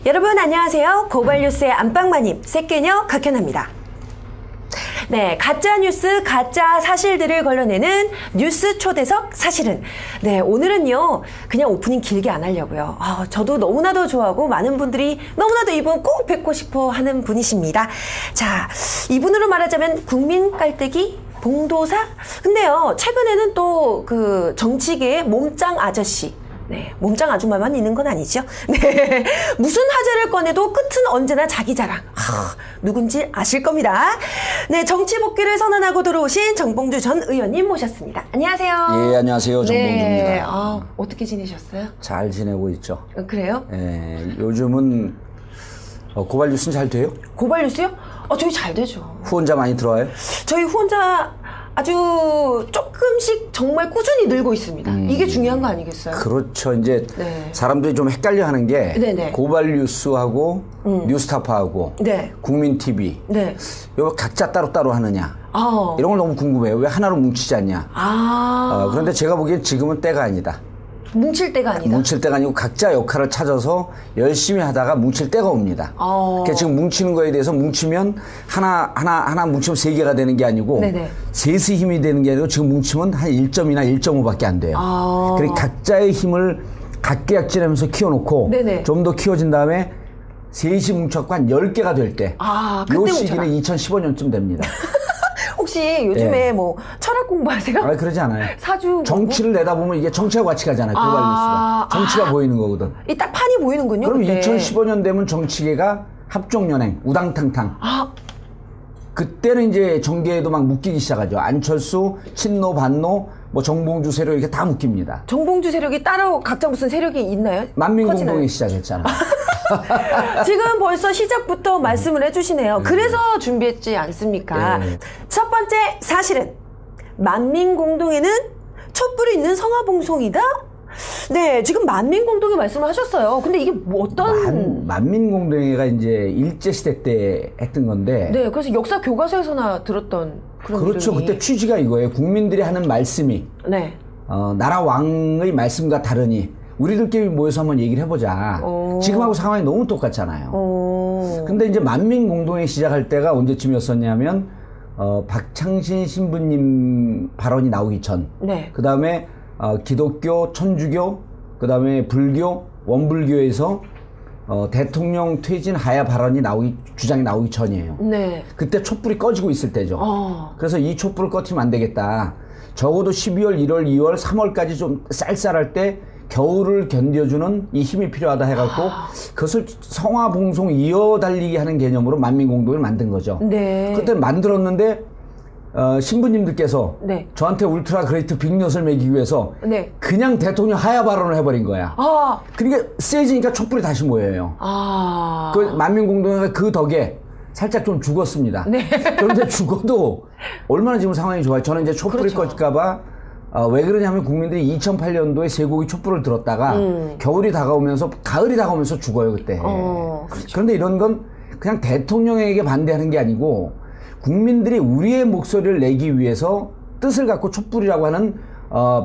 여러분 안녕하세요. 고발뉴스의 안방마님 새끼녀 각현아입니다. 네, 가짜 뉴스, 가짜 사실들을 걸러내는 뉴스 초대석 사실은. 네, 오늘은요, 그냥 오프닝 길게 안 하려고요. 저도 너무나도 좋아하고 많은 분들이 너무나도 이분 꼭 뵙고 싶어 하는 분이십니다. 자, 이분으로 말하자면 국민 깔때기 봉도사? 근데요, 최근에는 또 그 정치계의 몸짱 아저씨. 네, 몸짱 아줌마만 있는 건 아니죠. 네, 무슨 화제를 꺼내도 끝은 언제나 자기 자랑. 누군지 아실 겁니다. 네, 정치 복귀를 선언하고 들어오신 정봉주 전 의원님 모셨습니다. 안녕하세요. 예, 안녕하세요. 정봉주입니다. 네, 어떻게 지내셨어요? 잘 지내고 있죠. 그래요? 예, 요즘은 고발 뉴스는 잘 돼요? 고발 뉴스요? 저희 잘 되죠. 후원자 많이 들어와요? 저희 후원자 아주 조금씩 정말 꾸준히 늘고 있습니다. 이게 중요한 거 아니겠어요? 그렇죠. 이제 네. 사람들이 좀 헷갈려 하는 게 네네. 고발 뉴스하고 뉴스타파하고 네. 국민 TV 네. 이거 각자 따로따로 하느냐 아. 이런 걸 너무 궁금해요. 왜 하나로 뭉치지 않냐. 그런데 제가 보기엔 지금은 때가 아니다. 뭉칠 때가 아니다. 뭉칠 때가 아니고 각자 역할을 찾아서 열심히 하다가 뭉칠 때가 옵니다. 그러니까 지금 뭉치는 거에 대해서 뭉치면 하나 뭉치면 3개가 되는 게 아니고 네네. 셋의 힘이 되는 게 아니고 지금 뭉치면 한 1점이나 1.5밖에 안 돼요. 그러니까 각자의 힘을 각계약진하면서 키워놓고 좀 더 키워진 다음에 셋이 뭉쳐갖고 한 10개가 될 때 요 시기는 2015년쯤 됩니다. 혹시 요즘에 뭐 철학 공부하세요? 그러지 않아요. 사주 정치를 내다보면 이게 정치하고 같이 가잖아요. 고발 뉴스가. 정치가 보이는 거거든. 이 딱 판이 보이는군요. 그럼 그때. 2015년 되면 정치계가 합종연행, 우당탕탕. 그때는 이제 정계에도 막 묶이기 시작하죠. 안철수, 친노, 반노, 뭐 정봉주 세력 이렇게 다 묶입니다. 정봉주 세력이 따로 각자 무슨 세력이 있나요? 만민공동이 시작했잖아. 지금 벌써 시작부터 말씀을 해주시네요. 그래서 준비했지 않습니까? 첫 번째 사실은 만민공동에는 촛불이 있는 성화봉송이다? 네, 지금 만민공동에 말씀을 하셨어요. 근데 이게 뭐 어떤 만민공동회가 이제 일제시대 때 했던 건데. 네, 그래서 역사 교과서에서나 들었던 그런 그렇죠. 이름이. 그때 취지가 이거예요. 국민들이 하는 말씀이 네. 나라 왕의 말씀과 다르니 우리들끼리 모여서 한번 얘기를 해보자. 지금하고 상황이 너무 똑같잖아요. 근데 이제 만민공동회 시작할 때가 언제쯤이었었냐면 박창신 신부님 발언이 나오기 전. 네. 그 다음에 기독교, 천주교, 그 다음에 불교, 원불교에서 대통령 퇴진 하야 발언이 주장이 나오기 전이에요. 네. 그때 촛불이 꺼지고 있을 때죠. 그래서 이 촛불을 꺼트리면 안 되겠다. 적어도 12월, 1월, 2월, 3월까지 좀 쌀쌀할 때 겨울을 견뎌주는 이 힘이 필요하다 해갖고 그것을 성화봉송 이어달리기 하는 개념으로 만민공동을 만든 거죠. 네. 그때 만들었는데 신부님들께서 저한테 울트라 그레이트 빅엿을 매기기 위해서 그냥 대통령 하야 발언을 해버린 거야. 그러니까 세지니까 촛불이 다시 모여요. 그 만민공동회가 그 덕에 살짝 좀 죽었습니다. 그런데 죽어도 얼마나 지금 상황이 좋아요. 저는 이제 촛불이 꺼질까봐 왜 그러냐면 국민들이 2008년도에 쇠고기 촛불을 들었다가 겨울이 다가오면서 가을이 다가오면서 죽어요 그때. 그런데 이런 건 그냥 대통령에게 반대하는 게 아니고 국민들이 우리의 목소리를 내기 위해서 뜻을 갖고 촛불이라고 하는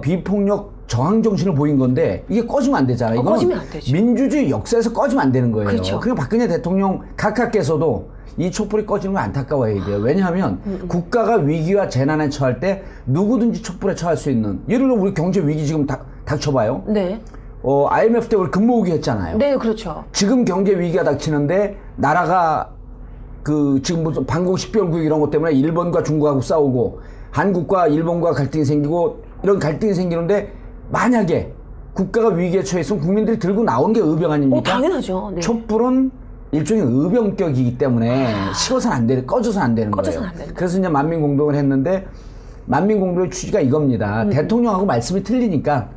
비폭력 저항 정신을 보인 건데 이게 꺼지면 안 되잖아요. 이건 꺼지면 안 되죠. 민주주의 역사에서 꺼지면 안 되는 거예요. 그렇죠. 그러니까 박근혜 대통령 각하께서도 이 촛불이 꺼지는 거 안타까워해야 돼요. 왜냐하면 국가가 위기와 재난에 처할 때 누구든지 촛불에 처할 수 있는, 예를 들어 우리 경제 위기 지금 닥쳐봐요. 네. IMF 때 우리 근무오기 했잖아요. 네, 그렇죠. 지금 경제 위기가 닥치는데 나라가 지금 무슨 방공 10개월 이런 것 때문에 일본과 중국하고 싸우고 한국과 일본과 갈등이 생기고 이런 갈등이 생기는데 만약에 국가가 위기에 처했으면 국민들이 들고 나온 게 의병 아닙니까? 당연하죠. 네. 촛불은 일종의 의병격이기 때문에 식어서는 안 되는, 꺼져서는 안 되는 거예요. 그래서 이제 만민공동을 했는데 만민공동의 취지가 이겁니다. 대통령하고 말씀이 틀리니까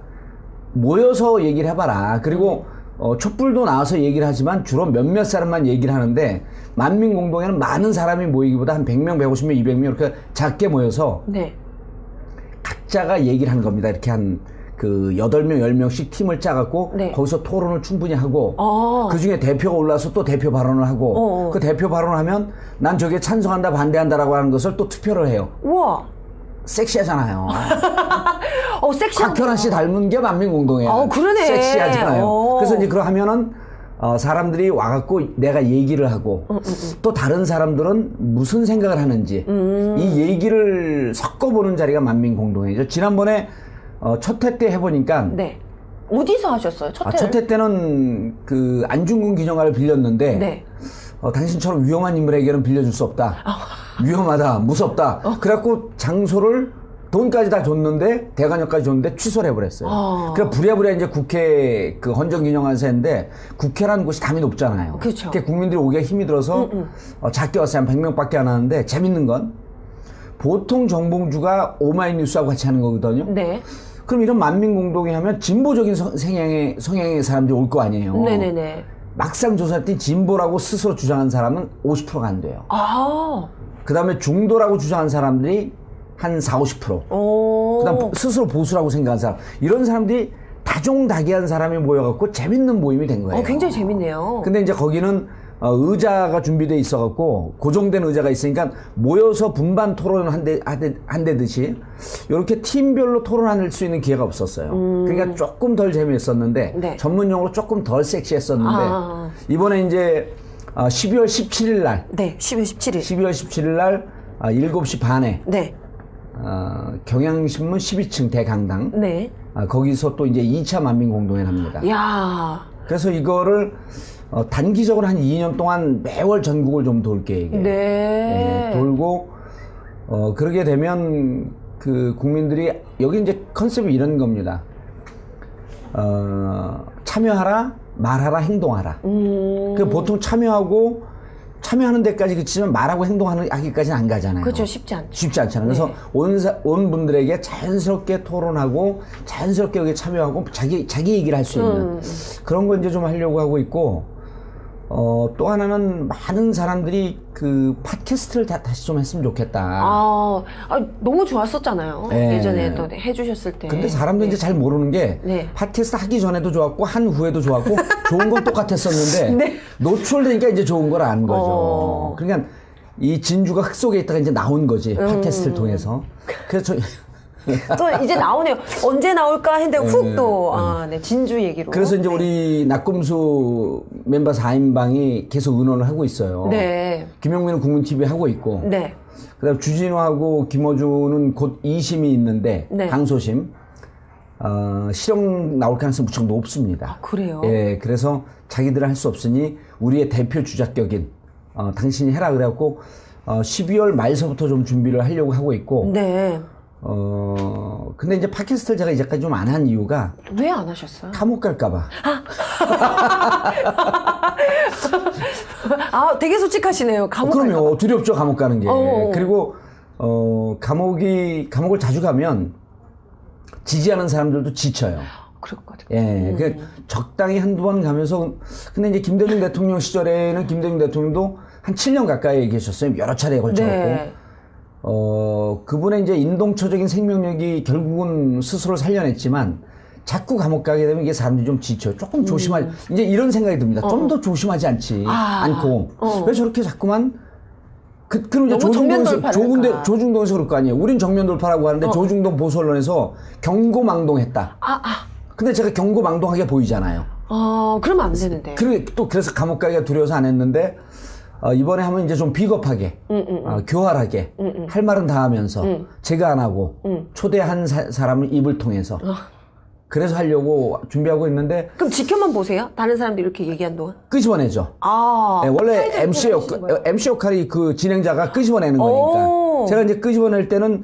모여서 얘기를 해봐라. 그리고 촛불도 나와서 얘기를 하지만 주로 몇몇 사람만 얘기를 하는데 만민공동에는 많은 사람이 모이기보다 한 100명, 150명, 200명 이렇게 작게 모여서 각자가 얘기를 하는 겁니다. 이렇게 한 8명, 10명씩 팀을 짜갖고 거기서 토론을 충분히 하고 그 중에 대표가 올라서 또 대표 발언을 하고 그 대표 발언을 하면 난 저게 찬성한다, 반대한다라고 하는 것을 또 투표를 해요. 우와. 섹시하잖아요. 섹시한. 곽현아 씨 닮은 게 만민공동이에요. 그러네. 섹시하잖아요. 그래서 이제 그거 하면은 사람들이 와갖고 내가 얘기를 하고 또 다른 사람들은 무슨 생각을 하는지 이 얘기를 섞어보는 자리가 만민공동회죠. 지난번에 첫 회 때 해보니까 네. 어디서 하셨어요? 첫 회를? 첫 회 때는 그 안중근 기념관을 빌렸는데 네. 당신처럼 위험한 인물에게는 빌려줄 수 없다. 위험하다, 무섭다. 그래갖고 장소를 돈까지 다 줬는데 대관료까지 줬는데 취소를 해버렸어요. 그러니까 부랴부랴 이제 국회 그 헌정기념관에서 했는데 국회라는 곳이 담이 높잖아요. 그렇죠. 그러니까 국민들이 오기가 힘이 들어서 작게 왔어요. 한 100명밖에 안 하는데 재밌는 건 보통 정봉주가 오마이뉴스하고 같이 하는 거거든요. 네. 그럼 이런 만민공동회 하면 진보적인 성향의 사람들이 올 거 아니에요. 네네네. 막상 조사했더니 진보라고 스스로 주장한 사람은 50%가 안 돼요. 그 다음에 중도라고 주장한 사람들이 한 40, 50%. 그 다음 스스로 보수라고 생각한 사람. 이런 사람들이 다종다기한 사람이 모여갖고 재밌는 모임이 된 거예요. 굉장히 재밌네요. 근데 이제 거기는 의자가 준비되어 있어갖고 고정된 의자가 있으니까 모여서 분반 토론을 한대듯이 이렇게 팀별로 토론할 수 있는 기회가 없었어요. 그러니까 조금 덜 재미있었는데 네. 전문용어로 조금 덜 섹시했었는데 이번에 이제 12월 17일 날 네, 12월 17일 12월 17일 날 7시 반에 네. 경향신문 12층 대강당 네. 거기서 또 이제 2차 만민공동회를 합니다. 야. 그래서 이거를 단기적으로 한 2년 동안 매월 전국을 좀 돌 계획이에요. 네. 돌고 그러게 되면 그 국민들이 여기 이제 컨셉이 이런 겁니다. 참여하라, 말하라, 행동하라. 그 보통 참여하는 데까지 그치지만 말하고 행동하기까지는 안 가잖아요. 그렇죠. 쉽지 않잖아요. 그래서 네. 온 분들에게 자연스럽게 토론하고 자연스럽게 여기 참여하고 자기 얘기를 할 수 있는 그런 거 이제 좀 하려고 하고 있고 또 하나는 많은 사람들이 그 팟캐스트를 다시 좀 했으면 좋겠다. 너무 좋았었잖아요. 네. 예전에 또 해주셨을 때. 근데 사람들이 이제 잘 모르는 게 네. 팟캐스트 하기 전에도 좋았고 한 후에도 좋았고 좋은 건 똑같았었는데 네. 노출되니까 이제 좋은 걸 아는 거죠. 그러니까 이 진주가 흙 속에 있다가 이제 나온 거지 팟캐스트를 통해서. 그래서 또 이제 나오네요. 언제 나올까 했는데 훅 또 네, 진주 얘기로. 그래서 이제 우리 낙검수 멤버 4인방이 계속 의논을 하고 있어요. 네. 김용민은 국민TV 하고 있고. 네. 그다음 주진우하고 김어준은 곧 2심이 있는데 네. 항소심. 실형 나올 가능성이 무척 높습니다. 그래요? 예, 그래서 자기들은 할 수 없으니 우리의 대표 주작격인 당신이 해라 그래갖고 12월 말서부터 좀 준비를 하려고 하고 있고. 네. 근데 이제 팟캐스트를 제가 이제까지 좀 안 한 이유가. 왜 안 하셨어요? 감옥 갈까봐. 되게 솔직하시네요. 감옥 갈까봐. 그럼요. 두렵죠, 감옥 가는 게. 그리고, 감옥을 자주 가면 지지하는 사람들도 지쳐요. 그럴 것 같아요. 예. 적당히 한두 번 가면서. 근데 이제 김대중 대통령 시절에는 김대중 대통령도 한 7년 가까이 계셨어요. 여러 차례에 걸쳐갖고. 네. 그분의 이제 인동초적인 생명력이 결국은 스스로 살려냈지만 자꾸 감옥 가게 되면 이게 사람들이 좀 지쳐요. 조금 조심하지. 이제 이런 생각이 듭니다. 좀 더 조심하지 않고. 왜 저렇게 자꾸만 그럼 이제 조중동에서 그럴 거 아니에요. 우린 정면 돌파라고 하는데 조중동 보수 언론에서 경고망동했다. 근데 제가 경고망동하게 보이잖아요. 그러면 안 되는데. 그래서 감옥 가기가 두려워서 안 했는데 이번에 하면 이제 좀 비겁하게, 교활하게, 할 말은 다 하면서, 제가 안 하고, 초대한 사람을 입을 통해서. 그래서 하려고 준비하고 있는데. 그럼 지켜만 보세요? 다른 사람들이 이렇게 얘기한 동안? 끄집어내죠. 네, 원래 MC 역할이 그 진행자가 끄집어내는 거니까. 제가 이제 끄집어낼 때는,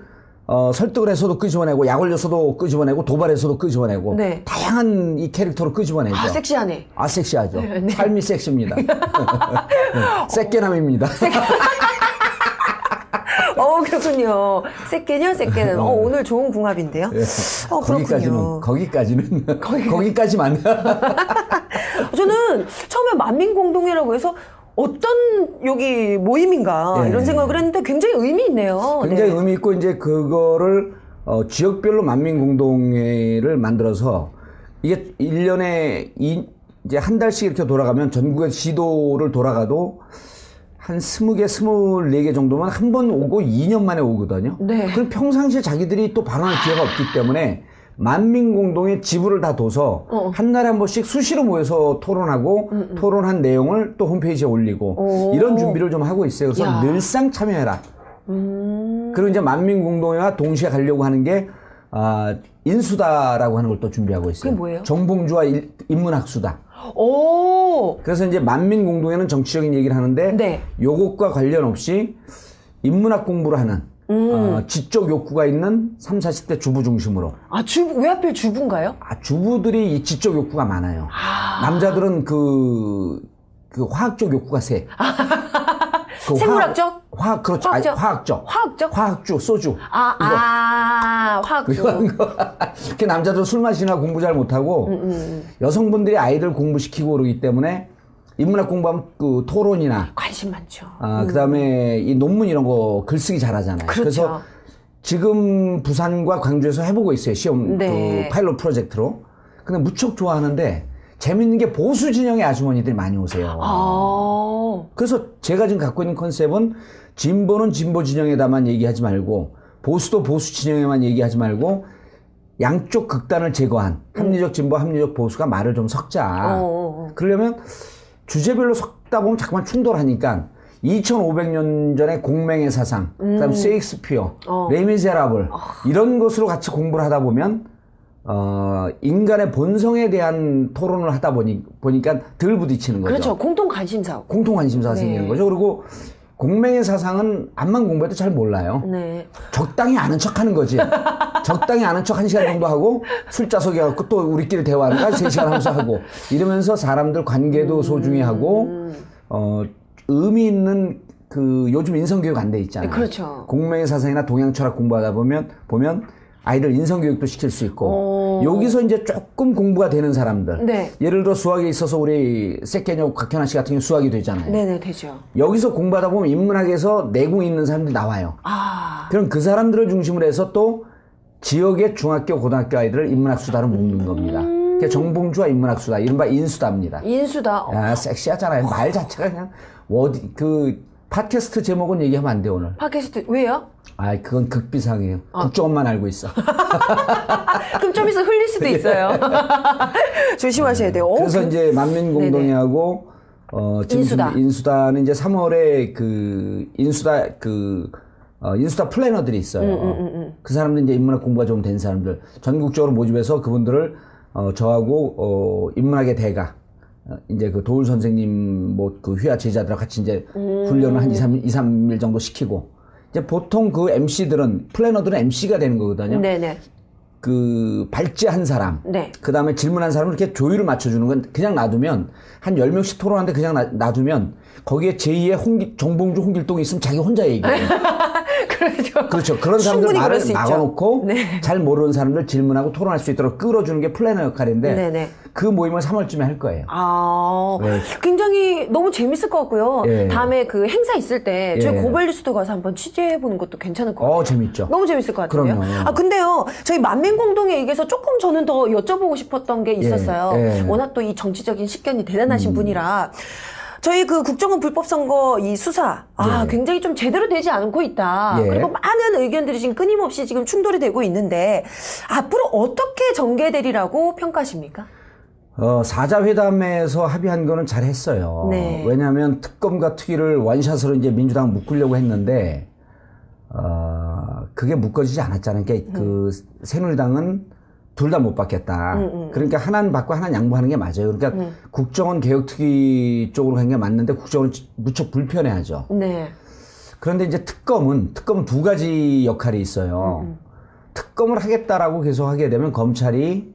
설득을 해서도 끄집어내고, 약 올려서도 끄집어내고, 도발해서도 끄집어내고, 네. 다양한 이 캐릭터로 끄집어내죠. 섹시하네. 섹시하죠. 네. 삶이 섹시입니다. 새끼남입니다. 그렇군요. 새끼남. 오늘 좋은 궁합인데요. 네. 거기까지만. 저는 처음에 만민공동회라고 해서 어떤 여기 모임인가 이런 생각을 했는데 굉장히 의미 있네요. 굉장히 의미 있고 이제 그거를 지역별로 만민공동회를 만들어서 이게 1년에 이제 한 달씩 이렇게 돌아가면 전국의 시도를 돌아가도 한 20개, 24개 정도만 한 번 오고 2년 만에 오거든요. 네. 그럼 평상시에 자기들이 또 발언할 기회가 없기 때문에 만민공동의 지부를 다 둬서 한 달에 한 번씩 수시로 모여서 토론하고 토론한 내용을 또 홈페이지에 올리고 이런 준비를 좀 하고 있어요. 그래서 야. 늘상 참여해라. 그리고 이제 만민공동회와 동시에 가려고 하는 게 인수다라고 하는 걸 또 준비하고 있어요. 그게 뭐예요? 정봉주와 인문학수다. 오. 그래서 이제 만민공동회는 정치적인 얘기를 하는데 네. 요것과 관련 없이 인문학 공부를 하는 지적 욕구가 있는 30, 40대 주부 중심으로. 왜 하필 주부인가요? 주부들이 이 지적 욕구가 많아요. 남자들은 그 화학적 욕구가 세. 생물학적? 그렇죠. 화학적. 화학주, 소주. 화학주. 그 남자들 술 마시나 공부 잘 못하고 여성분들이 아이들 공부시키고 그러기 때문에 인문학 공부하면 그 토론이나 관심 많죠. 그다음에 이 논문 이런 거 글쓰기 잘하잖아요. 그렇죠. 그래서 지금 부산과 광주에서 해보고 있어요. 시험 네. 그 파일럿 프로젝트로. 근데 무척 좋아하는데 재밌는 게 보수 진영의 아주머니들이 많이 오세요. 그래서 제가 지금 갖고 있는 컨셉은 진보는 진보 진영에다만 얘기하지 말고 보수도 보수 진영에만 얘기하지 말고 양쪽 극단을 제거한 합리적 진보, 합리적 보수가 말을 좀 섞자. 그러려면 주제별로 섞다 보면 자꾸만 충돌하니까 2500년 전에 공맹의 사상, 그다음 셰익스피어, 레미제라블 이런 것으로 같이 공부를 하다 보면 인간의 본성에 대한 토론을 하다 보니까 덜 부딪히는 거죠. 그렇죠. 공통 관심사가 네. 생기는 거죠. 그리고 공맹의 사상은 암만 공부해도 잘 몰라요. 네. 적당히 아는 척 하는 거지. 적당히 아는 척 1시간 정도 하고 술자석에 갖고 또 우리끼리 대화하는 거 3시간 하면서 하고 이러면서 사람들 관계도 소중히 하고 의미 있는 그 요즘 인성교육 안 돼 있잖아요. 그렇죠. 공맹의 사상이나 동양 철학 공부하다 보면 아이들 인성교육도 시킬 수 있고 여기서 이제 조금 공부가 되는 사람들 네. 예를 들어 수학에 있어서 우리 세케녀 곽현아 씨 같은 경우 수학이 되잖아요. 네네 되죠. 여기서 공부하다 보면 인문학에서 내공 있는 사람들이 나와요. 그럼 그 사람들을 중심으로 해서 또 지역의 중학교 고등학교 아이들을 인문학 수다로 묶는 겁니다. 그게 정봉주와 인문학 수다 이른바 인수다입니다. 인수다. 야, 섹시하잖아요. 말 자체가 그냥 팟캐스트 제목은 얘기하면 안 돼 오늘. 팟캐스트 왜요? 그건 극비상이에요. 국정원만 알고 있어. 그럼 좀 있어 흘릴 수도 있어요. 조심하셔야 돼요. 그래서 이제 만민공동회하고 인수다는 이제 3월에 그 인수다 플래너들이 있어요. 그 사람들 이제 인문학 공부가 좀 된 사람들 전국적으로 모집해서 그분들을 저하고 인문학의 대가 이제 그 도울 선생님 그 휘하 제자들하고 같이 이제 훈련을 한 2, 3일 정도 시키고 이제 보통 그 MC들은 플래너들은 MC가 되는 거거든요. 네네. 그 발제한 사람, 네. 그 다음에 질문한 사람을 이렇게 조율을 맞춰주는 건 그냥 놔두면 한 10명씩 토론하는데 그냥 놔두면 거기에 제2의 정봉주 홍길동이 있으면 자기 혼자 얘기해요. 그렇죠. 그런 사람들 말을 막아놓고 네. 잘 모르는 사람들 질문하고 토론할 수 있도록 끌어주는 게 플래너 역할인데 네네. 그 모임을 3월쯤에 할 거예요. 네. 굉장히 너무 재밌을 것 같고요. 예. 다음에 그 행사 있을 때 저희 고발뉴스도 가서 한번 취재해보는 것도 괜찮을 것 같아요. 재밌죠. 너무 재밌을 것 같아요. 그럼요. 근데요. 저희 만민공동에 얘기해서 조금 저는 더 여쭤보고 싶었던 게 있었어요. 워낙 또 이 정치적인 식견이 대단하신 분이라 저희 그 국정원 불법선거 이 수사 굉장히 좀 제대로 되지 않고 있다. 그리고 많은 의견들이 지금 끊임없이 지금 충돌이 되고 있는데 앞으로 어떻게 전개되리라고 평가하십니까? 사자회담에서 합의한 거는 잘했어요. 네. 왜냐하면 특검과 특위를 원샷으로 이제 민주당 묶으려고 했는데 그게 묶어지지 않았잖아요. 그러니까 그 새누리당은 둘 다 못 받겠다. 그러니까 하나는 받고 하나는 양보하는 게 맞아요. 그러니까 국정원 개혁특위 쪽으로 간 게 맞는데 국정원은 무척 불편해하죠. 네. 그런데 이제 특검은 두 가지 역할이 있어요. 특검을 하겠다라고 계속 하게 되면 검찰이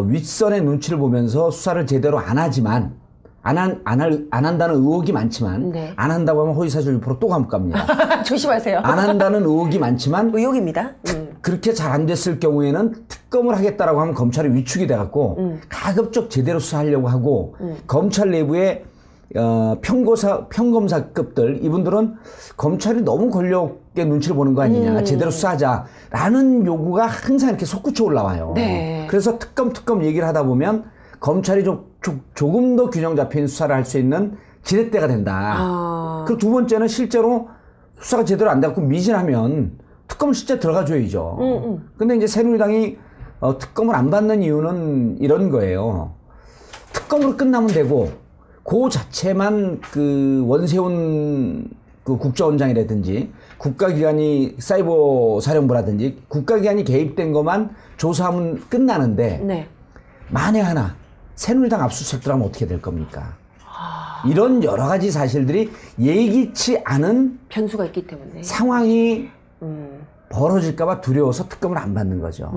윗선의 눈치를 보면서 수사를 제대로 안 하지만 안 한다는 의혹이 많지만 네. 안 한다고 하면 허위사실 유포로 또 감옥 갑니다. 조심하세요. 안 한다는 의혹이 많지만 의혹입니다. 그렇게 잘 안 됐을 경우에는 특검을 하겠다라고 하면 검찰이 위축이 돼갖고 가급적 제대로 수사하려고 하고 검찰 내부에 평검사급들 이분들은 검찰이 너무 권력의 눈치를 보는 거 아니냐 제대로 수사하자라는 요구가 항상 이렇게 솟구쳐 올라와요. 네. 그래서 특검 얘기를 하다 보면 검찰이 조금 더 균형 잡힌 수사를 할 수 있는 지렛대가 된다. 그리고 두 번째는 실제로 수사가 제대로 안 돼갖고 미진하면 특검 실제 들어가줘야죠. 근데 이제 새누리당이 특검을 안 받는 이유는 이런 거예요. 특검으로 끝나면 되고 그 자체만 그 원세훈 그 국정원장이라든지 국가기관이 사이버 사령부라든지 국가기관이 개입된 것만 조사하면 끝나는데 네. 만에 하나 새누리당 압수수색 들어가면 어떻게 될 겁니까? 이런 여러 가지 사실들이 예기치 않은 변수가 있기 때문에 상황이 벌어질까봐 두려워서 특검을 안 받는 거죠.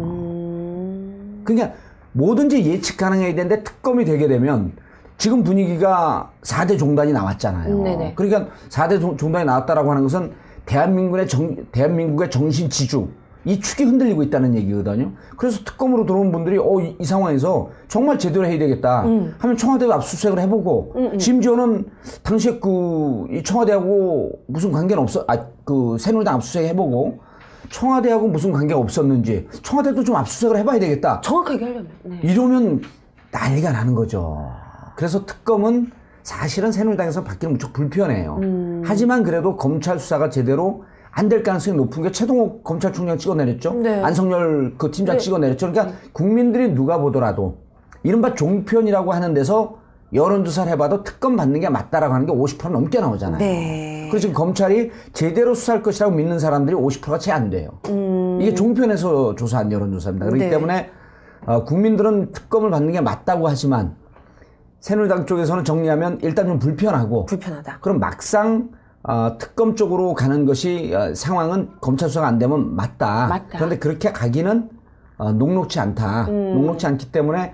그러니까 뭐든지 예측 가능해야 되는데 특검이 되게 되면 지금 분위기가 4대 종단이 나왔잖아요. 네네. 그러니까 4대 종단이 나왔다라고 하는 것은 대한민국의 정신 지주 이 축이 흔들리고 있다는 얘기거든요. 그래서 특검으로 들어온 분들이 이 상황에서 정말 제대로 해야 되겠다 하면 청와대도 압수수색을 해보고 심지어는 당시에 이 청와대하고 무슨 관계는 그 새누리당 압수수색 해보고 청와대하고 무슨 관계가 없었는지 청와대도 좀 압수수색을 해봐야 되겠다. 정확하게 하려면. 네. 이러면 난리가 나는 거죠. 그래서 특검은 사실은 새누리당에서 받기는 무척 불편해요. 하지만 그래도 검찰 수사가 제대로 안 될 가능성이 높은 게 최동욱 검찰총장 찍어내렸죠. 네. 안성열 그 팀장 네. 찍어내렸죠. 그러니까 국민들이 누가 보더라도 이른바 종편이라고 하는 데서 여론조사를 해봐도 특검 받는 게 맞다라고 하는 게 50% 넘게 나오잖아요. 네. 그래서 지금 검찰이 제대로 수사할 것이라고 믿는 사람들이 50%가 채 안 돼요. 이게 종편에서 조사한 여론조사입니다. 그렇기 네. 때문에 국민들은 특검을 받는 게 맞다고 하지만 새누리당 쪽에서는 정리하면 일단 좀 불편하다. 그럼 막상 특검 쪽으로 가는 것이 상황은 검찰 수사가 안 되면 맞다. 그런데 그렇게 가기는 녹록치 않다. 녹록치 않기 때문에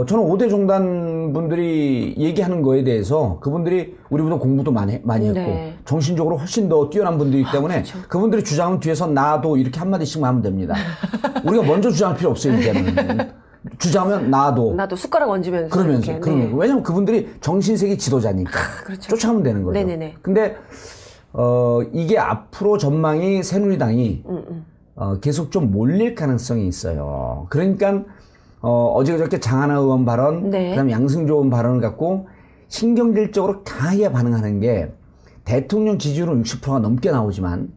저는 5대 종단 분들이 얘기하는 거에 대해서 그분들이 우리보다 공부도 많이 했고 네. 정신적으로 훨씬 더 뛰어난 분들이기 때문에 그렇죠. 그분들이 주장은 뒤에서 나도 이렇게 한마디씩만 하면 됩니다. 우리가 먼저 주장할 필요 없어요. 이제는. 주장하면 나도 숟가락 얹으면서 그러면서 네. 왜냐면 그분들이 정신세계 지도자니까 그렇죠. 쫓아가면 되는 거죠. 네네네. 근데 이게 앞으로 전망이 새누리당이 계속 좀 몰릴 가능성이 있어요. 그러니까 어제 그저께 장하나 의원 발언, 네. 그다음에 양승조 의원 발언을 갖고 신경질적으로 강하게 반응하는 게 대통령 지지율은 60%가 넘게 나오지만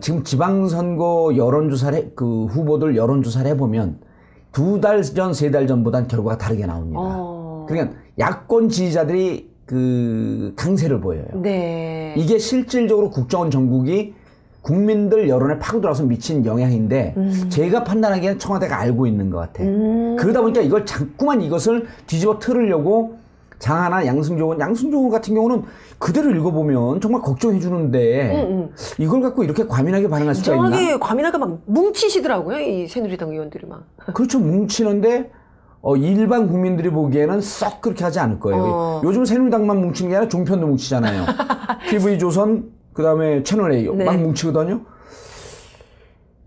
지금 지방선거 여론조사를 그 후보들 여론조사를 해보면 2달 전, 3달 전보단 결과가 다르게 나옵니다. 그러니까 야권 지지자들이 그 강세를 보여요. 네. 이게 실질적으로 국정원 전국이 국민들 여론에 파고들어서 미친 영향인데 제가 판단하기에는 청와대가 알고 있는 것 같아요. 그러다 보니까 이걸 자꾸만 이것을 뒤집어 틀으려고 장하나 양승조 의원 같은 경우는 그대로 읽어보면 정말 걱정해 주는데 이걸 갖고 이렇게 과민하게 반응할 수가 있나? 정확하게 과민하게 막 뭉치시더라고요. 이 새누리당 의원들이 막. 그렇죠. 뭉치는데 일반 국민들이 보기에는 썩 그렇게 하지 않을 거예요. 요즘 새누리당만 뭉치는 게 아니라 종편도 뭉치잖아요. TV조선 그다음에 채널A 네. 막 뭉치거든요.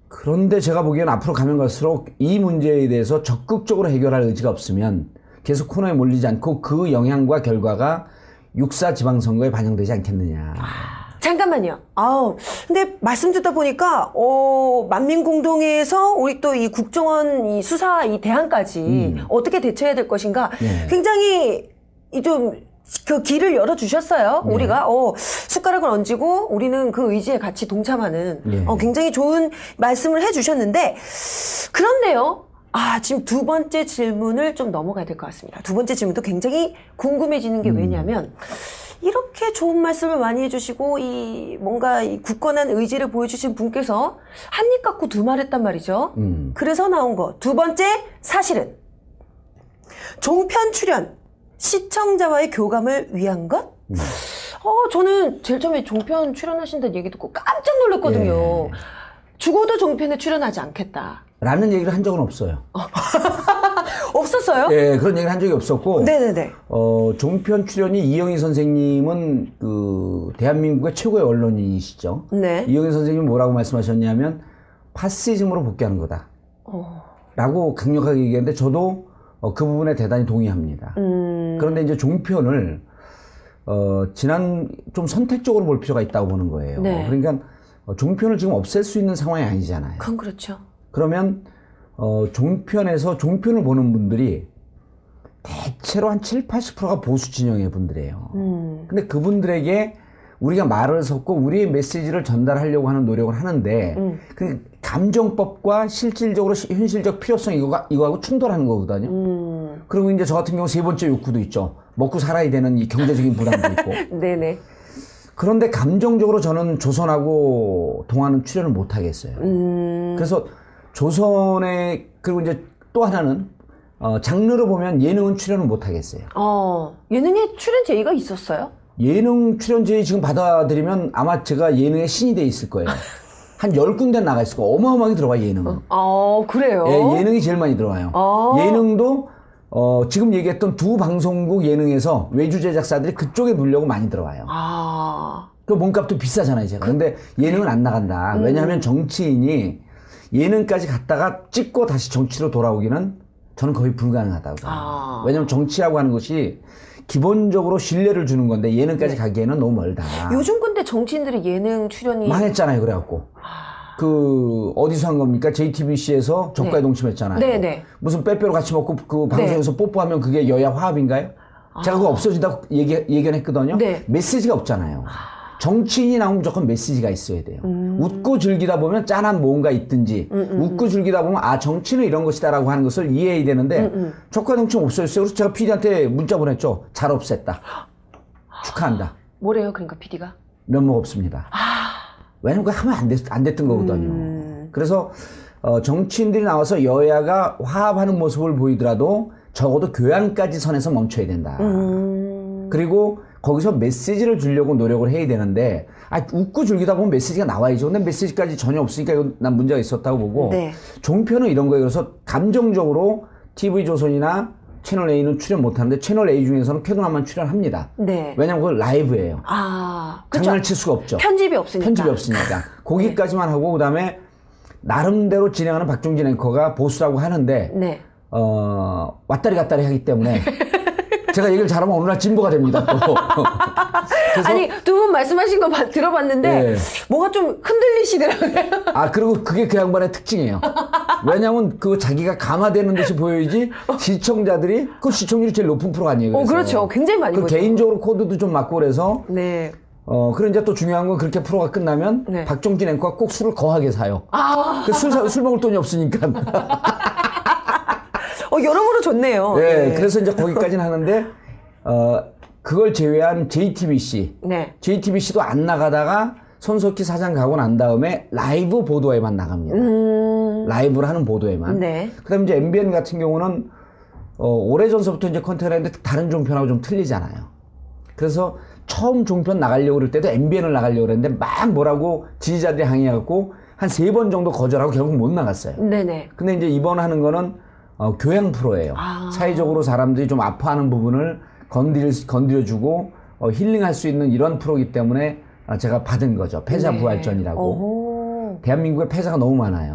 그런데 제가 보기에는 앞으로 가면 갈수록 이 문제에 대해서 적극적으로 해결할 의지가 없으면 계속 코너에 몰리지 않고 그 영향과 결과가 6.4 지방선거에 반영되지 않겠느냐. 잠깐만요. 근데 말씀 듣다 보니까, 만민공동회에서 우리 또 이 국정원 이 수사 이 대안까지 어떻게 대처해야 될 것인가 네. 굉장히 그 길을 열어주셨어요. 네. 우리가, 숟가락을 얹고 우리는 그 의지에 같이 동참하는, 네. 굉장히 좋은 말씀을 해주셨는데, 그런데요. 지금 두 번째 질문을 좀 넘어가야 될 것 같습니다. 두 번째 질문도 굉장히 궁금해지는 게 왜냐면, 이렇게 좋은 말씀을 많이 해주시고, 뭔가 이 굳건한 의지를 보여주신 분께서 한 입 갖고 두 말 했단 말이죠. 그래서 나온 거. 두 번째, 사실은. 종편 출연, 시청자와의 교감을 위한 것? 저는 제일 처음에 종편 출연하신다는 얘기 듣고 깜짝 놀랐거든요. 예. 죽어도 종편에 출연하지 않겠다. 라는 얘기를 한 적은 없어요. 없었어요? 네, 그런 얘기를 한 적이 없었고. 네네네. 종편 출연이 이영희 선생님은 대한민국의 최고의 언론인이시죠. 네. 이영희 선생님이 뭐라고 말씀하셨냐면, 파시즘으로 복귀하는 거다. 라고 강력하게 얘기했는데, 저도 그 부분에 대단히 동의합니다. 그런데 이제 종편을, 좀 선택적으로 볼 필요가 있다고 보는 거예요. 네. 그러니까, 종편을 지금 없앨 수 있는 상황이 아니잖아요. 그건 그렇죠. 그러면 종편에서 종편을 보는 분들이 대체로 한 7, 80%가 보수 진영의 분들이에요. 근데 그분들에게 우리가 말을 섞고 우리의 메시지를 전달하려고 하는 노력을 하는데 그 감정법과 실질적으로 현실적 필요성 이거하고 충돌하는 거거든요. 그리고 이제 저 같은 경우 세 번째 욕구도 있죠. 먹고 살아야 되는 이 경제적인 부담도 있고. 네네. 그런데 감정적으로 저는 조선하고 동화는 출연을 못 하겠어요. 그래서 조선에 그리고 이제 또 하나는 장르로 보면 예능은 출연을 못 하겠어요. 예능에 출연 제의가 있었어요? 예능 출연 제의 지금 받아들이면 아마 제가 예능의 신이 돼 있을 거예요. 한 10군데 나가 있을 거예요. 어마어마하게 들어가요, 예능은. 그래요? 예, 예능이 제일 많이 들어가요. 예능도 지금 얘기했던 두 방송국 예능에서 외주 제작사들이 그쪽에 물려고 많이 들어와요. 그 몸값도 비싸잖아요, 제가. 근데 예능은 안 나간다. 왜냐하면 정치인이 예능까지 갔다가 찍고 다시 정치로 돌아오기는 저는 거의 불가능하다고 봐요. 왜냐하면 정치라고 하는 것이 기본적으로 신뢰를 주는 건데 예능까지 가기에는 너무 멀다. 요즘 근데 정치인들이 예능 출연이 망했잖아요. 그래갖고 어디서 한 겁니까? JTBC에서 적과에 동침했잖아요. 네네. 무슨 빼빼로 같이 먹고 그 방송에서 뽀뽀하면 그게 여야 화합인가요? 제가 그거 없어진다고 예견했거든요. 메시지가 없잖아요. 정치인이 나오면 무조건 메시지가 있어야 돼요. 웃고 즐기다 보면 짠한 뭔가 있든지 웃고 즐기다 보면 정치는 이런 것이다라고 하는 것을 이해해야 되는데 적과 동침 없어졌어요. 그래서 제가 PD한테 문자 보냈죠. 잘 없앴다. 축하한다. 뭐래요? 그러니까 PD가? 면목 없습니다. 왜냐면 그거 하면 안 됐던 거거든요. 그래서 정치인들이 나와서 여야가 화합하는 모습을 보이더라도 적어도 교양까지 선에서 멈춰야 된다. 그리고 거기서 메시지를 주려고 노력을 해야 되는데 웃고 즐기다 보면 메시지가 나와야죠. 근데 메시지까지 전혀 없으니까 이건 난 문제가 있었다고 보고 종편은 이런 거예요. 그래서 감정적으로 TV조선이나 채널A는 출연 못하는데 채널A 중에서는 쾌도남만 출연합니다. 왜냐면 그건 라이브예요. 장난을 칠 수가 없죠. 편집이 없으니까. 거기까지만 하고 그다음에 나름대로 진행하는 박종진 앵커가 보수라고 하는데 왔다리 갔다리 하기 때문에 제가 얘기를 잘하면 어느 날 진보가 됩니다. 또. 아니 두 분 말씀하신 거 들어봤는데 뭐가 좀 흔들리시더라고요. 그리고 그게 그 양반의 특징이에요. 왜냐하면 그 자기가 감화되는 듯이 보여야지 시청자들이 그 시청률이 제일 높은 프로가 아니에요. 그렇죠. 굉장히 많이 보죠. 개인적으로 코드도 좀 맞고 그래서 그리고 이제 또 중요한 건 그렇게 프로가 끝나면 박종진 앵커가 꼭 술을 거하게 사요. 술 먹을 돈이 없으니까. 여러모로 좋네요. 그래서 이제 거기까지는 하는데, 그걸 제외한 JTBC. JTBC도 안 나가다가 손석희 사장 가고 난 다음에 라이브 보도에만 나갑니다. 라이브를 하는 보도에만. 그 다음에 이제 MBN 같은 경우는, 오래전서부터 이제 컨택을 했는데 다른 종편하고 좀 틀리잖아요. 그래서 처음 종편 나가려고 그럴 때도 MBN을 나가려고 그랬는데 막 뭐라고 지지자들이 항의해갖고 한 3번 정도 거절하고 결국 못 나갔어요. 근데 이제 이번 하는 거는 교양 프로예요. 사회적으로 사람들이 좀 아파하는 부분을 건드려주고 힐링할 수 있는 이런 프로이기 때문에 제가 받은 거죠. 패자부활전이라고. 대한민국에 패자가 너무 많아요.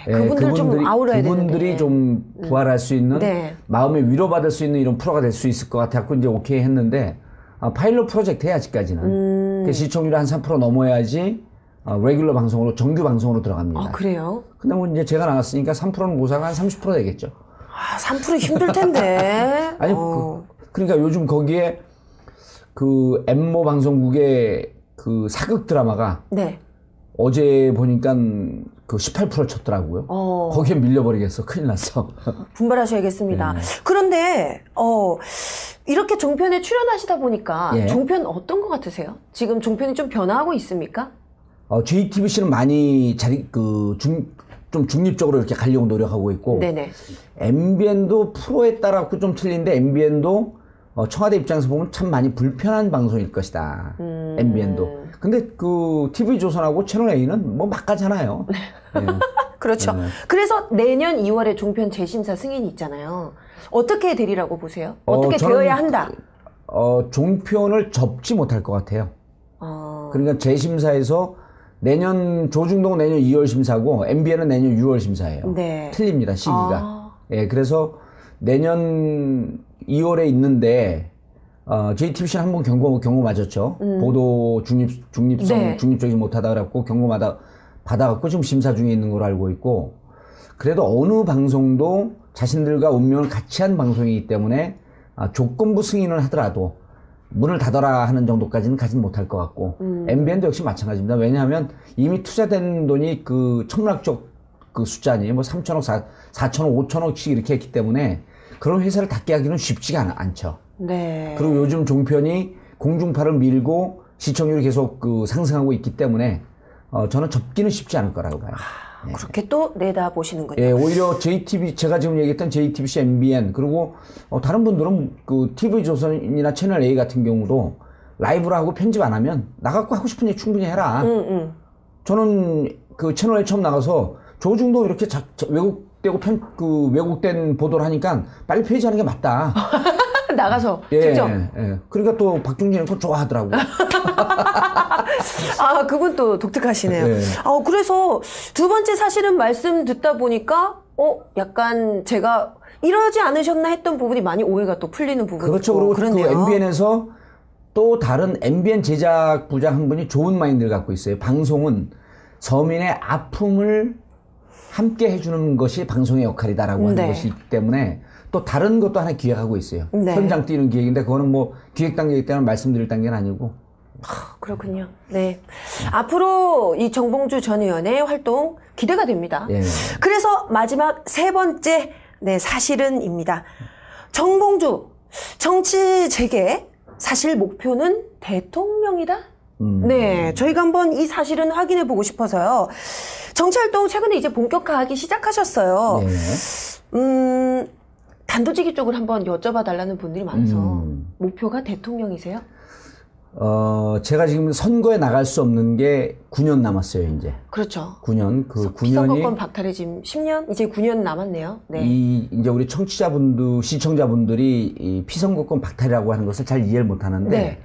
그분들 좀 아우러야 되는데. 그분들이 좀 부활할 수 있는 마음에 위로받을 수 있는 이런 프로가 될 수 있을 것 같아서 이제 오케이 했는데 파일럿 프로젝트에 아직까지는 시청률이 한 3% 넘어야지 레귤러 방송으로 정규 방송으로 들어갑니다. 그래요? 근데 뭐 이제 제가 나갔으니까 3%는 고사가 한 30% 되겠죠. 3% 힘들 텐데. 아니 그러니까 요즘 거기에 그 엠모 방송국의 그 사극 드라마가 어제 보니까 그 18% 쳤더라고요. 거기에 밀려버리겠어. 큰일 났어. 분발하셔야겠습니다. 그런데 이렇게 종편에 출연하시다 보니까 종편 어떤 것 같으세요? 지금 종편이 좀 변화하고 있습니까? JTBC는 많이 좀 중립적으로 이렇게 가려고 노력하고 있고, MBN도 프로에 따라 좀 틀린데, MBN도 청와대 입장에서 보면 참 많이 불편한 방송일 것이다. MBN도. 근데 그 TV조선하고 채널A는 뭐 막가잖아요. 그렇죠. 그래서 내년 2월에 종편 재심사 승인이 있잖아요. 어떻게 되리라고 보세요? 어떻게 되어야 한다? 종편을 접지 못할 것 같아요. 그러니까 재심사에서 내년 조중동 내년 2월 심사고 MBN은 내년 6월 심사예요. 틀립니다. 시기가. 그래서 내년 2월에 있는데 JTBC는 한번 경고 맞았죠. 보도 중립적이지 못하다 그래갖고 경고 받아갖고 지금 심사 중에 있는 걸로 알고 있고, 그래도 어느 방송도 자신들과 운명을 같이 한 방송이기 때문에 조건부 승인을 하더라도 문을 닫아라 하는 정도까지는 가진 못할 것 같고 MBN도 역시 마찬가지입니다. 왜냐하면 이미 투자된 돈이 그 천문학적 그 숫자 아니에요. 뭐 3천억, 4천억, 5천억씩 이렇게 했기 때문에 그런 회사를 닫게 하기는 쉽지가 않죠. 네. 그리고 요즘 종편이 공중파를 밀고 시청률이 계속 그 상승하고 있기 때문에 저는 접기는 쉽지 않을 거라고 봐요. 예. 그렇게 또 내다보시는군요. 예, 오히려 JTB, 제가 지금 얘기했던 JTBC, MBN, 그리고 다른 분들은 그 TV조선이나 채널A 같은 경우도 라이브로 하고 편집 안 하면 나가고 하고 싶은 얘기 충분히 해라. 저는 그 채널에 처음 나가서 조중도 이렇게 왜곡되고 왜곡된 보도를 하니까 빨리 폐지하는 게 맞다. 나가서 예, 직접. 예. 그러니까 또 박중진은 그거 좋아하더라고. 아, 그분 또 독특하시네요. 네. 그래서 두 번째 사실은 말씀 듣다 보니까 약간 제가 이러지 않으셨나 했던 부분이 많이 오해가 또 풀리는 부분이 그렇죠. 그리고 그 MBN에서 또 다른 MBN 제작 부장 한 분이 좋은 마인드를 갖고 있어요. 방송은 서민의 아픔을 함께 해주는 것이 방송의 역할이다라고 하는 것이기 때문에 또 다른 것도 하나 기획하고 있어요. 네. 현장 뛰는 기획인데 그거는 뭐 기획 단계이기 때문에 말씀드릴 단계는 아니고. 그렇군요. 네. 앞으로 이 정봉주 전 의원의 활동 기대가 됩니다. 예. 그래서 마지막 세 번째 사실은입니다. 정봉주 정치 재개 사실 목표는 대통령이다? 네. 저희가 한번 이 사실은 확인해 보고 싶어서요. 정치활동 최근에 이제 본격화하기 시작하셨어요. 네. 단도직입 쪽으로 한번 여쭤봐 달라는 분들이 많아서 목표가 대통령이세요? 제가 지금 선거에 나갈 수 없는 게 9년 남았어요, 이제. 그렇죠. 9년. 그 9년이. 피선거권 박탈에 지금 10년? 이제 9년 남았네요. 네. 이제 우리 시청자분들이 이 피선거권 박탈이라고 하는 것을 잘 이해를 못 하는데, 네.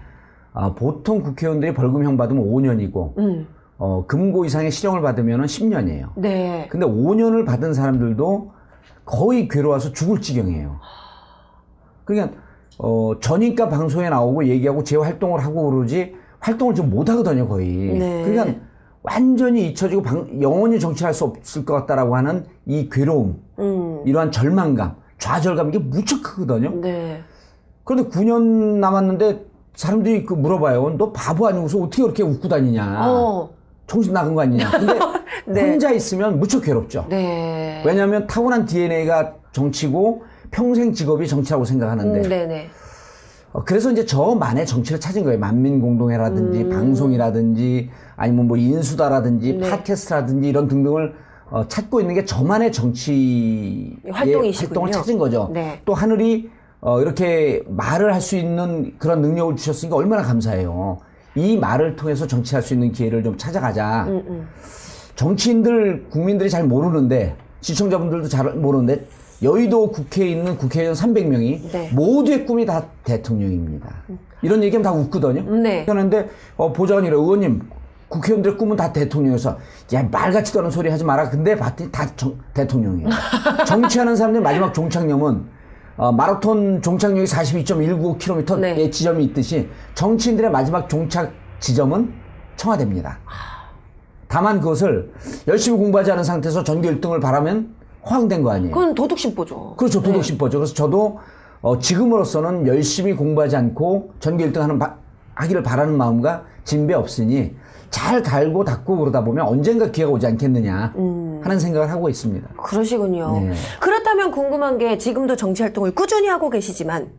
보통 국회의원들이 벌금형 받으면 5년이고, 금고 이상의 실형을 받으면 10년이에요. 네. 근데 5년을 받은 사람들도 거의 괴로워서 죽을 지경이에요. 그러니까, 전인가 방송에 나오고 얘기하고 재활동을 하고 그러지 활동을 좀 못하거든요, 거의. 네. 그러니까 완전히 잊혀지고 영원히 정치를 할 수 없을 것 같다라고 하는 이 괴로움, 이러한 절망감, 좌절감, 이게 무척 크거든요. 네. 그런데 9년 남았는데 사람들이 물어봐요. 너 바보 아니고서 어떻게 그렇게 웃고 다니냐. 정신 나간 거 아니냐. 근데 네. 혼자 있으면 무척 괴롭죠. 네. 왜냐하면 타고난 DNA가 정치고 평생 직업이 정치라고 생각하는데. 네네. 그래서 이제 저만의 정치를 찾은 거예요. 만민공동회라든지 방송이라든지 아니면 뭐 인수다라든지 네. 팟캐스트라든지 이런 등등을 찾고 있는 게 저만의 정치의 활동을 찾은 거죠. 네. 또 하늘이 이렇게 말을 할 수 있는 그런 능력을 주셨으니까 얼마나 감사해요. 이 말을 통해서 정치할 수 있는 기회를 좀 찾아가자. 정치인들, 국민들이 잘 모르는데 시청자분들도 잘 모르는데 여의도 국회에 있는 국회의원 300명이 네. 모두의 꿈이 다 대통령입니다. 이런 얘기하면 다 웃거든요. 네. 그런데 보좌관이래. 의원님, 국회의원들의 꿈은 다 대통령이어서 야 말같지도 않은 소리 하지 마라. 근데 봤더니 다 대통령이에요. 정치하는 사람들 마지막 종착역은 마라톤 종착역이 42.195km의 네. 지점이 있듯이 정치인들의 마지막 종착 지점은 청와대입니다. 다만 그것을 열심히 공부하지 않은 상태에서 전교 1등을 바라면 허황된 거 아니에요? 그건 도둑심보죠. 그렇죠. 도둑심보죠. 네. 그래서 저도 지금으로서는 열심히 공부하지 않고 전교 1등 하기를 바라는 마음과 진배 없으니 잘 갈고 닦고 그러다 보면 언젠가 기회가 오지 않겠느냐 하는 생각을 하고 있습니다. 그러시군요. 네. 그렇다면 궁금한 게 지금도 정치활동을 꾸준히 하고 계시지만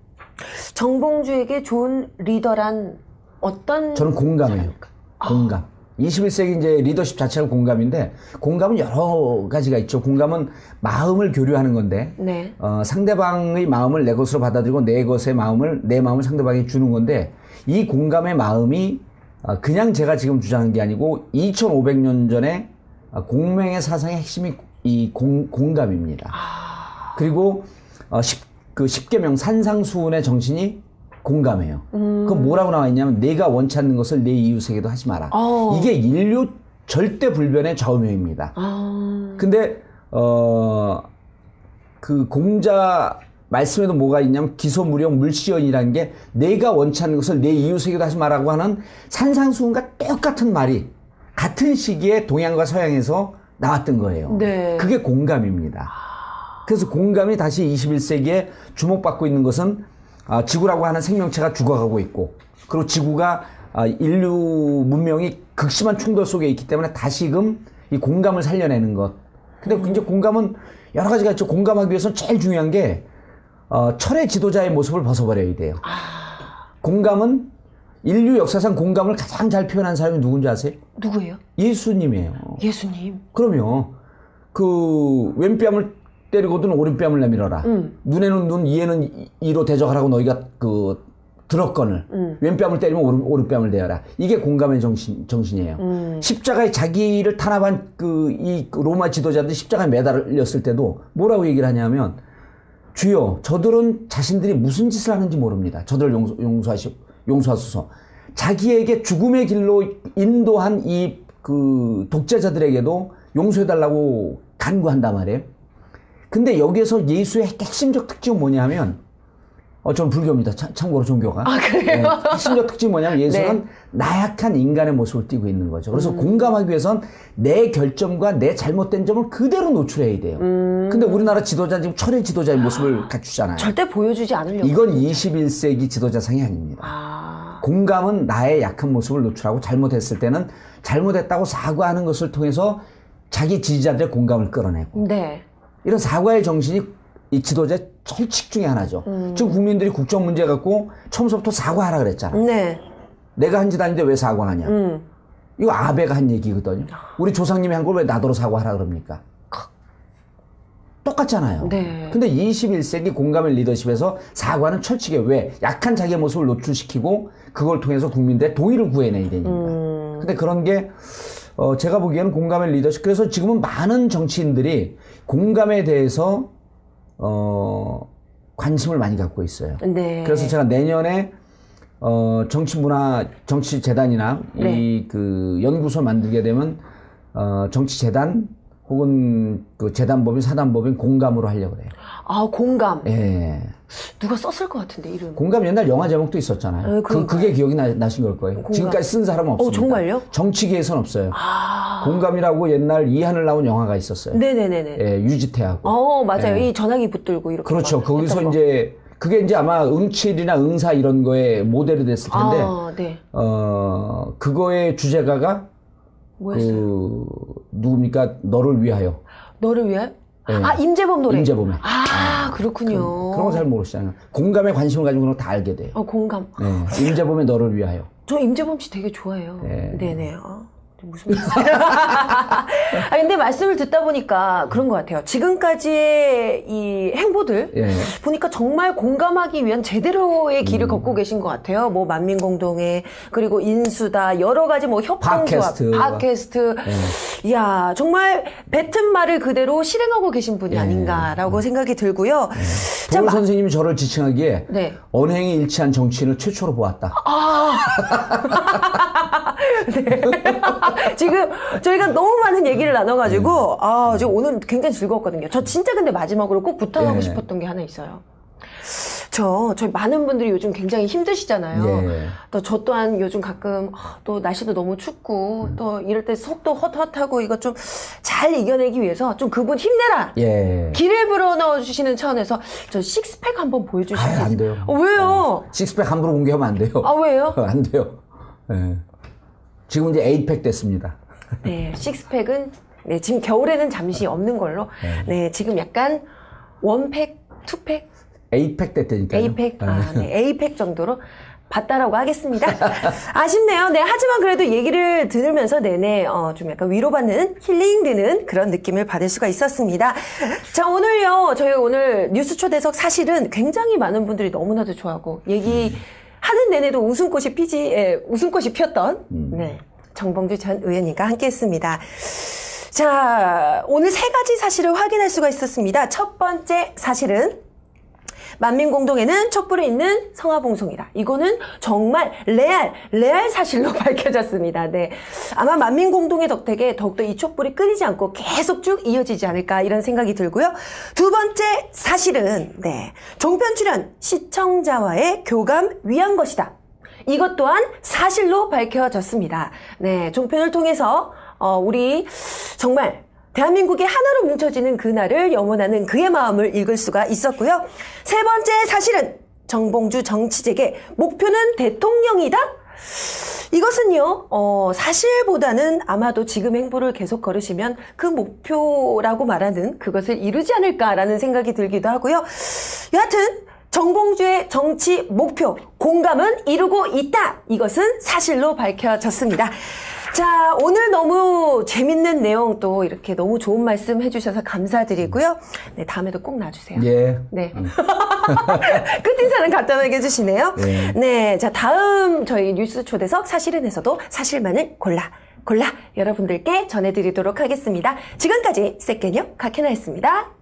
정봉주에게 좋은 리더란 어떤 저는 공감해요. 공감. 21세기 이제 리더십 자체가 공감인데 공감은 여러 가지가 있죠. 공감은 마음을 교류하는 건데 네. 상대방의 마음을 내 것으로 받아들이고 내 마음을 상대방이 주는 건데 이 공감의 마음이 그냥 제가 지금 주장한 게 아니고 2500년 전에 공명의 사상의 핵심이 이 공감입니다. 그리고 10계명 산상수훈의 정신이 공감해요. 그건 뭐라고 나와 있냐면 내가 원치 않는 것을 내 이웃에게도 하지 마라. 이게 인류 절대 불변의 좌우명입니다. 근데 그 공자 말씀에도 뭐가 있냐면 기소무령 물시연이라는 게 내가 원치 않는 것을 내 이웃에게도 하지 마라고 하는 산상수훈과 똑같은 말이 같은 시기에 동양과 서양에서 나왔던 거예요. 네. 그게 공감입니다. 그래서 공감이 다시 21세기에 주목받고 있는 것은 지구라고 하는 생명체가 죽어가고 있고, 그리고 지구가 인류 문명이 극심한 충돌 속에 있기 때문에 다시금 이 공감을 살려내는 것. 근데 이제 공감은 여러 가지가 있죠. 공감하기 위해서는 제일 중요한 게 철의 지도자의 모습을 벗어버려야 돼요. 공감은 인류 역사상 공감을 가장 잘 표현한 사람이 누군지 아세요? 누구예요? 예수님이에요. 예수님. 그럼요. 그 왼뺨을 때리고든 오른뺨을 내밀어라. 눈에는 눈, 이에는 이로 대적하라고 너희가 들었거늘. 왼뺨을 때리면 오른뺨을 대어라. 이게 공감의 정신이에요. 십자가에 자기를 탄압한 이 로마 지도자들이 십자가에 매달렸을 때도 뭐라고 얘기를 하냐면, 주여, 저들은 자신들이 무슨 짓을 하는지 모릅니다. 저들을 용서하소서. 자기에게 죽음의 길로 인도한 이 독재자들에게도 용서해달라고 간구한단 말이에요. 근데 여기에서 예수의 핵심적 특징은 뭐냐면, 저는 불교입니다. 참고로 종교가. 그래요? 네, 핵심적 특징이 뭐냐면 예수는 나약한 인간의 모습을 띠고 있는 거죠. 그래서 공감하기 위해선 내 결점과 내 잘못된 점을 그대로 노출해야 돼요. 근데 우리나라 지도자는 지금 철의 지도자의 모습을 갖추잖아요. 절대 보여주지 않으려고. 이건 21세기 지도자상이 아닙니다. 공감은 나의 약한 모습을 노출하고 잘못했을 때는 잘못했다고 사과하는 것을 통해서 자기 지지자들의 공감을 끌어내고. 네. 이런 사과의 정신이 이 지도자의 철칙 중에 하나죠. 지금 국민들이 국정 문제 갖고 처음부터 사과하라 그랬잖아. 네. 내가 한 짓 아닌데 왜 사과하냐. 이거 아베가 한 얘기거든요. 우리 조상님이 한 걸 왜 나더러 사과하라 그럽니까? 똑같잖아요. 네. 근데 21세기 공감의 리더십에서 사과는 철칙이에요. 왜? 약한 자기의 모습을 노출시키고 그걸 통해서 국민들의 동의를 구해내야 되니까. 근데 그런 게 제가 보기에는 공감의 리더십. 그래서 지금은 많은 정치인들이 공감에 대해서 관심을 많이 갖고 있어요. 네. 그래서 제가 내년에 정치재단이나 네. 연구소 만들게 되면 정치재단 혹은 재단법인 사단법인 공감으로 하려고 그래요. 공감. 예. 누가 썼을 것 같은데 이름. 공감 옛날 영화 제목도 있었잖아요. 그게 기억이 나신 걸 거예요. 공감. 지금까지 쓴 사람은 없습니다. 정말요? 정치계에서는 없어요. 공감이라고 옛날 이하늘 나온 영화가 있었어요. 네네네네. 예, 유지태하고. 맞아요. 예. 이 전화기 붙들고 이렇게. 그렇죠. 거기서 이제 그게 이제 아마 응칠이나 응사 이런 거에 모델이 됐을 텐데. 네. 그거의 주제가가 뭐였어요? 누굽니까? 너를 위하여. 너를 위하여? 네. 임재범 노래. 임재범의. 그렇군요. 그런 거 잘 모르시잖아요. 공감에 관심을 가지고 그런 거 다 알게 돼요. 공감. 네. 임재범의 너를 위하여. 저 임재범 씨 되게 좋아해요. 네. 네네. 무슨 말씀? 근데 말씀을 듣다 보니까 그런 것 같아요. 지금까지의 이 행보들 보니까 정말 공감하기 위한 제대로의 길을 걷고 계신 것 같아요. 뭐 만민공동회 그리고 인수다 여러 가지 뭐 협동조합, 팟캐스트. 이야 정말 뱉은 말을 그대로 실행하고 계신 분이 아닌가라고 생각이 들고요. 도울 선생님이 저를 지칭하기에 언행이 일치한 정치인을 최초로 보았다. 네. 지금 저희가 너무 많은 얘기를 나눠가지고 지금 오늘 굉장히 즐거웠거든요. 저 진짜 근데 마지막으로 꼭 부탁하고 싶었던 게 하나 있어요. 저희 많은 분들이 요즘 굉장히 힘드시잖아요. 또 저 또한 요즘 가끔 또 날씨도 너무 춥고 또 이럴 때 속도 헛헛하고 이거 좀 잘 이겨내기 위해서 좀 그분 힘내라. 길을 불어넣어 주시는 차원에서 저 식스팩 한번 보여주실 수 있어요? 안 돼요. 왜요? 식스팩 함부로 공개하면 안 돼요. 왜요? 안 돼요. 지금 이제 8팩 됐습니다. 네, 식스팩은 지금 겨울에는 잠시 없는 걸로. 네, 지금 약간 1팩, 2팩? 8팩 됐다니까요. 8팩? 네, 8팩 정도로 봤다라고 하겠습니다. 아쉽네요. 네, 하지만 그래도 얘기를 들으면서 내내 좀 약간 위로받는, 힐링되는 그런 느낌을 받을 수가 있었습니다. 자, 오늘요, 저희 오늘 뉴스 초대석 사실은 굉장히 많은 분들이 너무나도 좋아하고 하는 내내도 웃음꽃이 피었던, 정봉주 전 의원님과 함께 했습니다. 자, 오늘 3가지 사실을 확인할 수가 있었습니다. 첫 번째 사실은, 만민공동회는 촛불에 있는 성화봉송이다. 이거는 정말 레알 사실로 밝혀졌습니다. 네. 아마 만민공동회 덕택에 더욱더 이 촛불이 끊이지 않고 계속 쭉 이어지지 않을까 이런 생각이 들고요. 두 번째 사실은, 종편 출연 시청자와의 교감 위한 것이다. 이것 또한 사실로 밝혀졌습니다. 네. 종편을 통해서, 우리 정말 대한민국이 하나로 뭉쳐지는 그날을 염원하는 그의 마음을 읽을 수가 있었고요. 세 번째 사실은 정봉주 정치재계 목표는 대통령이다? 이것은요, 사실보다는 아마도 지금 행보를 계속 걸으시면 그 목표라고 말하는 그것을 이루지 않을까라는 생각이 들기도 하고요. 여하튼, 정봉주의 정치 목표, 공감은 이루고 있다. 이것은 사실로 밝혀졌습니다. 자, 오늘 너무 재밌는 내용 또 이렇게 너무 좋은 말씀 해주셔서 감사드리고요. 네, 다음에도 꼭 놔주세요. 예. 네. 끝인사는 간단하게 해주시네요. 예. 네. 자, 다음 저희 뉴스 초대석 사실은에서도 사실만을 골라 여러분들께 전해드리도록 하겠습니다. 지금까지 섹게녀 각해나였습니다.